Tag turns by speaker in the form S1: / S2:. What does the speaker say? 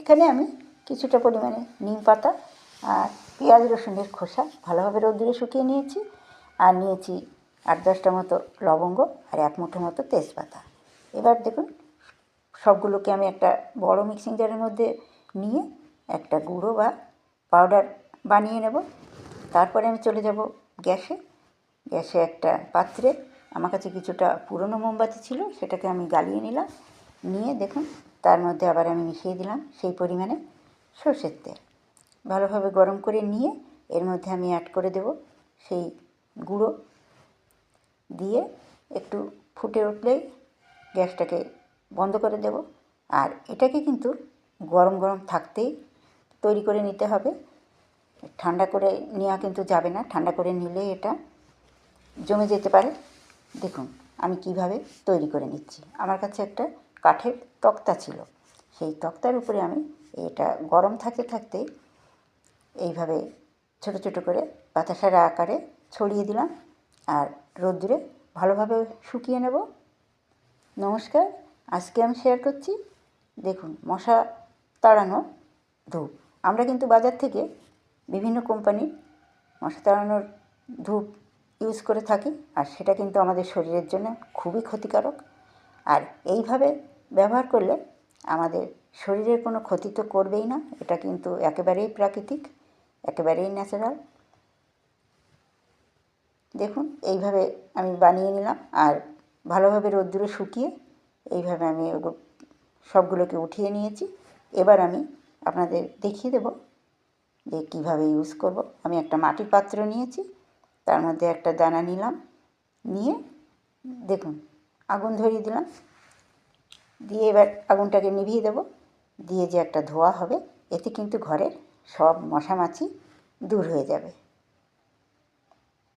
S1: এখানে আমি কিছুটা পরিমাণে নিম পাতা আর পেঁয়াজ রসুনের খোসা ভালোভাবে রোদ্দুরে শুকিয়ে নিয়েছি, আর নিয়েছি 8-10টা মতো লবঙ্গ আর 1 মুঠো মতো তেজপাতা। এবার দেখুন সবগুলোকে আমি একটা বড় মিক্সিং জারের মধ্যে নিয়ে একটা গুঁড়ো বা পাউডার বানিয়ে নেব। তারপরে আমি চলে যাব গ্যাসে একটা পাত্রে আমার কাছে কিছুটা পুরনো মোমবাতি ছিল, সেটাকে আমি জ্বালিয়ে নিলাম। নিয়ে দেখুন তার মধ্যে আবার আমি মিশিয়ে দিলাম সেই পরিমাণে সর্ষের তেল। ভালোভাবে গরম করে নিয়ে এর মধ্যে আমি অ্যাড করে দেব সেই গুঁড়ো, দিয়ে একটু ফুটে উঠলেই গ্যাসটাকে বন্ধ করে দেব। আর এটাকে কিন্তু গরম গরম থাকতেই তৈরি করে নিতে হবে, ঠান্ডা করে নেওয়া কিন্তু যাবে না। ঠান্ডা করে নিলে এটা জমে যেতে পারে। দেখুন আমি কিভাবে তৈরি করে নিচ্ছি। আমার কাছে একটা কাঠের তক্তা ছিল, সেই তক্তার উপরে আমি এটা গরম থাকতে থাকতেই এইভাবে ছোট ছোট করে বাতাসার আকারে ছড়িয়ে দিলাম আর রোদ্দুরে ভালোভাবে শুকিয়ে নেব। নমস্কার, আজকে আমি শেয়ার করছি দেখুন মশা তাড়ানোর ধূপ। আমরা কিন্তু বাজার থেকে বিভিন্ন কোম্পানির মশা তাড়ানোর ধূপ ইউজ করে থাকি, আর সেটা কিন্তু আমাদের শরীরের জন্য খুবই ক্ষতিকারক। আর এইভাবে ব্যবহার করলে আমাদের শরীরের কোনো ক্ষতি তো করবেই না, এটা কিন্তু একেবারেই প্রাকৃতিক, একেবারেই ন্যাচারাল। দেখুন এইভাবে আমি বানিয়ে নিলাম আর ভালোভাবে রোদ্দুরে শুকিয়ে এইভাবে আমি সবগুলোকে উঠিয়ে নিয়েছি। এবার আমি আপনাদের দেখিয়ে দেব যে কীভাবে ইউজ করব। আমি একটা মাটির পাত্র নিয়েছি, তার মধ্যে একটা দানা নিলাম, নিয়ে দেখুন আগুন ধরিয়ে দিলাম, দিয়ে এবার আগুনটাকে নিভিয়ে দেব। দিয়ে যে একটা ধোঁয়া হবে, এতে কিন্তু ঘরের সব মশামাছি দূর হয়ে যাবে।